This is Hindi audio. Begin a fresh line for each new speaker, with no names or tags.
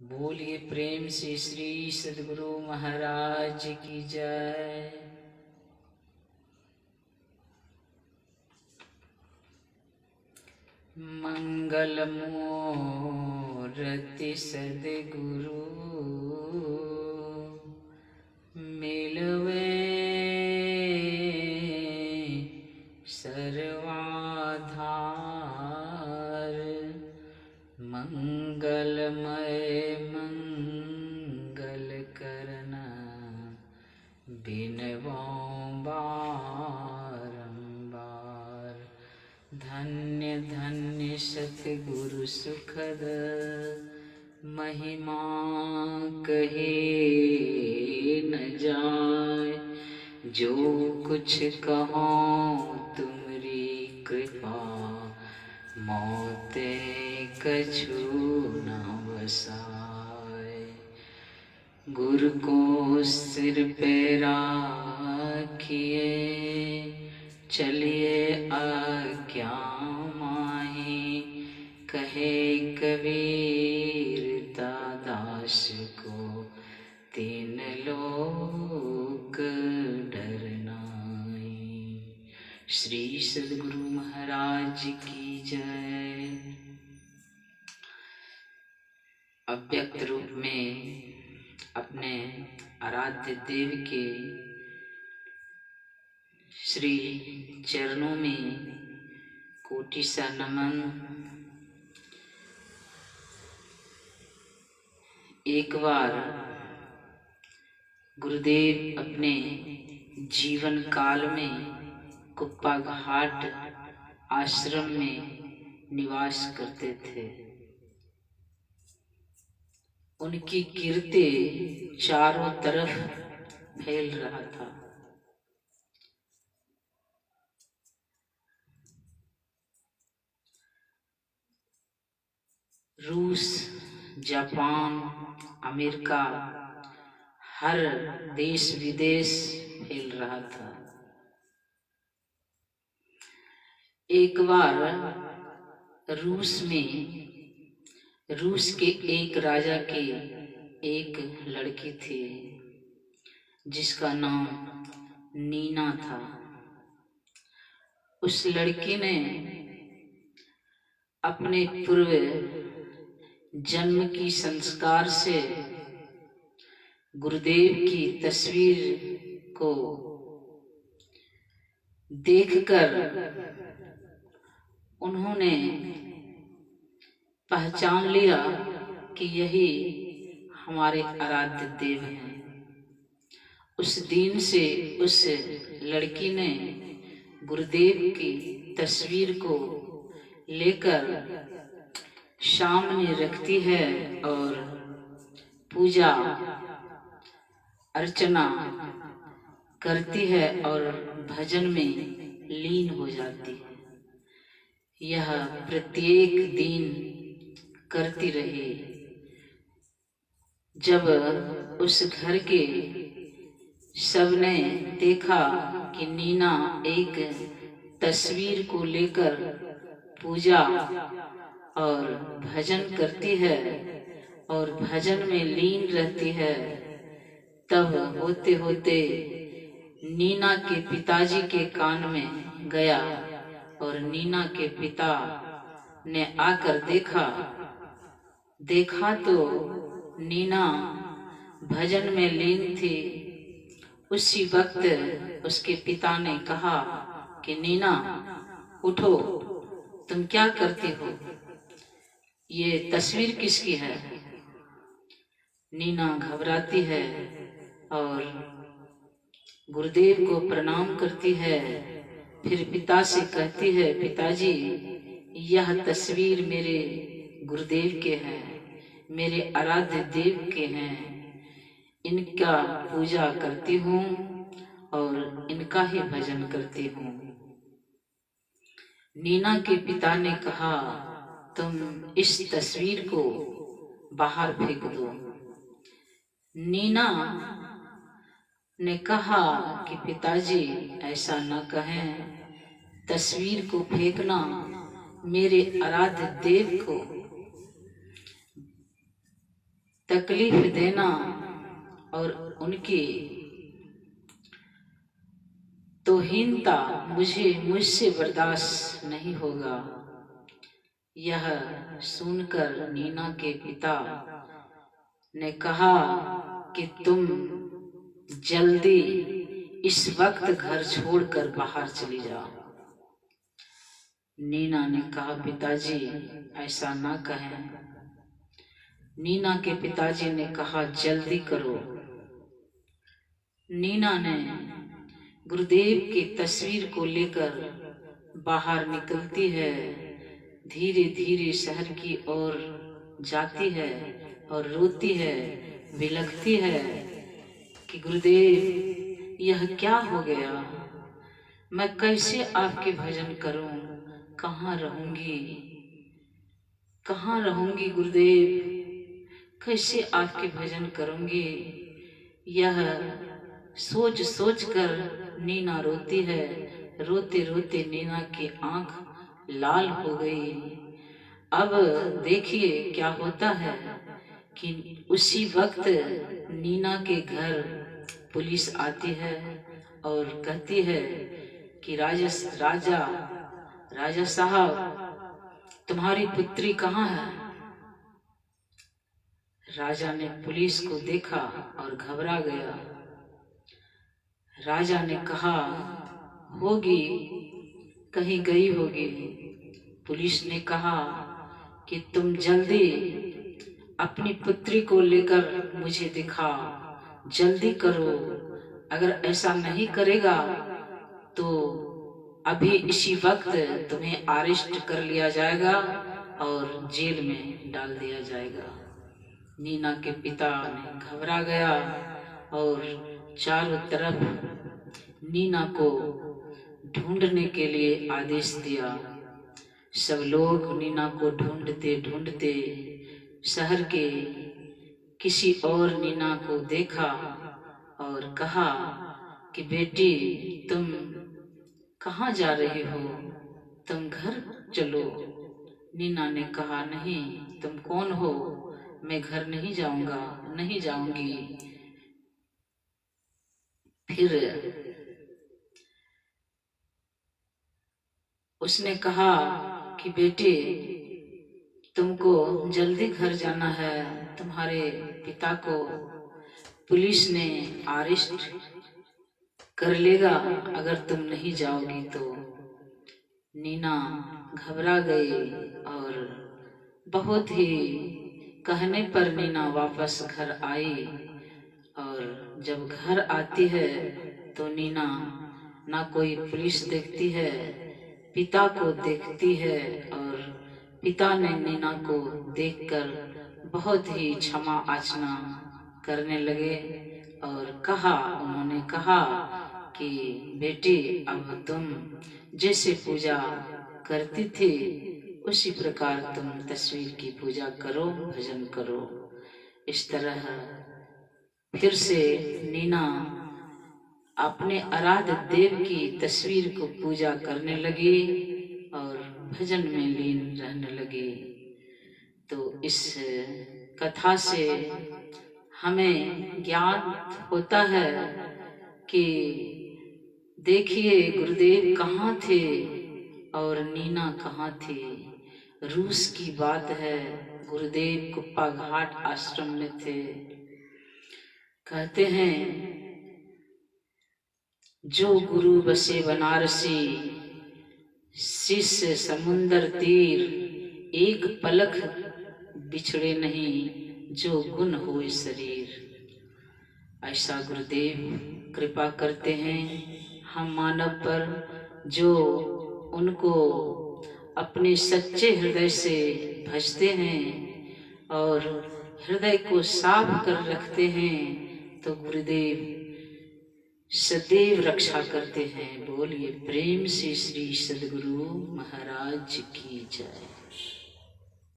बोलिए प्रेम से श्री सद्गुरु महाराज की जय। मंगल मूर्ति सद्गुरु मिलवे सर्वाधार। मंगलमय मंगल करना बिनवो बारंबार। धन्य धन्य सतगुरु सुखद महिमा कहे न जाय। जो कुछ कहो तुमरी कृपा मोते कछु न बसाए। गुरु को सिर पे राखिए चलिए आज्ञा माही। कहे कबीर दास को तीन लोक डर नाई। श्री सद्गुरु महाराज की जय। अव्यक्त रूप में अपने आराध्य देव के श्री चरणों में कोटि सा नमन। एक बार गुरुदेव अपने जीवन काल में कुप्पा घाट आश्रम में निवास करते थे। उनकी कीर्ति चारों तरफ फैल रहा था। रूस, जापान, अमेरिका, हर देश विदेश फैल रहा था। एक बार रूस के एक राजा के एक लड़की थी जिसका नाम नीना था। उस लड़की ने अपने पूर्व जन्म की संस्कार से गुरुदेव की तस्वीर को देखकर उन्होंने पहचान लिया कि यही हमारे आराध्य देव हैं। उस दिन से उस लड़की ने गुरुदेव की तस्वीर को लेकर सामने रखती है और पूजा अर्चना करती है और भजन में लीन हो जाती है। यह प्रत्येक दिन करती रही। जब उस घर के सबने देखा कि नीना एक तस्वीर को लेकर पूजा और भजन करती है और भजन में लीन रहती है, तब होते होते नीना के पिताजी के कान में गया और नीना के पिता ने आकर देखा तो नीना भजन में लीन थी। उसी वक्त उसके पिता ने कहा कि नीना उठो, तुम क्या करती हो? ये तस्वीर किसकी है? नीना घबराती है और गुरुदेव को प्रणाम करती है। फिर पिता से कहती है, पिताजी यह तस्वीर मेरे गुरुदेव के हैं, मेरे आराध्य देव के हैं। इनका पूजा करती हूँ और इनका ही भजन करती हूँ। नीना के पिता ने कहा, तुम इस तस्वीर को बाहर फेंक दो। नीना ने कहा कि पिताजी ऐसा न कहें, तस्वीर को फेंकना मेरे आराध्य देव को तकलीफ देना और उनकी तौहीनता मुझसे बर्दाश्त नहीं होगा। यह सुनकर नीना के पिता ने कहा कि तुम जल्दी इस वक्त घर छोड़कर बाहर चली जाओ। नीना ने कहा, पिताजी ऐसा ना कहें। नीना के पिताजी ने कहा, जल्दी करो। नीना ने गुरुदेव की तस्वीर को लेकर बाहर निकलती है, धीरे धीरे शहर की ओर जाती है और रोती है, बिलखती है कि गुरुदेव यह क्या हो गया, मैं कैसे आपके भजन करूं, कहाँ रहूंगी, कहाँ रहूंगी गुरुदेव, कैसे आपके भजन करूंगी। यह सोच सोच कर नीना रोती है। रोते रोते नीना की आंख लाल हो गई। अब देखिए क्या होता है कि उसी वक्त नीना के घर पुलिस आती है और कहती है कि राजा साहब, तुम्हारी पुत्री कहाँ है। राजा ने पुलिस को देखा और घबरा गया। राजा ने कहा, होगी, कहीं गई होगी। पुलिस ने कहा कि तुम जल्दी अपनी पुत्री को लेकर मुझे दिखाओ, जल्दी करो, अगर ऐसा नहीं करेगा तो अभी इसी वक्त तुम्हें अरेस्ट कर लिया जाएगा और जेल में डाल दिया जाएगा। नीना के पिता ने घबरा गया और चारों तरफ नीना को ढूंढने के लिए आदेश दिया। सब लोग नीना को ढूंढते ढूंढते शहर के किसी और नीना को देखा और कहा कि बेटी तुम कहाँ जा रही हो, तुम घर चलो। नीना ने कहा, नहीं, तुम कौन हो, मैं घर नहीं जाऊंगा, नहीं जाऊंगी। फिर उसने कहा कि बेटे तुमको जल्दी घर जाना है, तुम्हारे पिता को पुलिस ने अरेस्ट कर लेगा अगर तुम नहीं जाओगी तो। नीना घबरा गई और बहुत ही कहने पर नीना वापस घर आई। और जब घर आती है तो नीना ना कोई पुलिस देखती है, पिता को देखती है और पिता ने नीना को देखकर बहुत ही क्षमा याचना करने लगे और उन्होंने कहा कि बेटी अब तुम जैसे पूजा करती थी उसी प्रकार तुम तस्वीर की पूजा करो, भजन करो। इस तरह फिर से नीना अपने आराध्य देव की तस्वीर को पूजा करने लगी और भजन में लीन रहने लगी। तो इस कथा से हमें ज्ञान होता है कि देखिए गुरुदेव कहाँ थे और नीना कहाँ थी। रूस की बात है, गुरुदेव कुप्पा घाट आश्रम में थे। कहते हैं जो गुरु बसे बनारसी, शिष्य समुंदर तीर, एक पलक बिछड़े नहीं जो गुण होए शरीर। ऐसा गुरुदेव कृपा करते हैं हम मानव पर, जो उनको अपने सच्चे हृदय से भजते हैं और हृदय को साफ कर रखते हैं तो गुरुदेव सदैव रक्षा करते हैं। बोलिए प्रेम से श्री सद्गुरु महाराज की जय।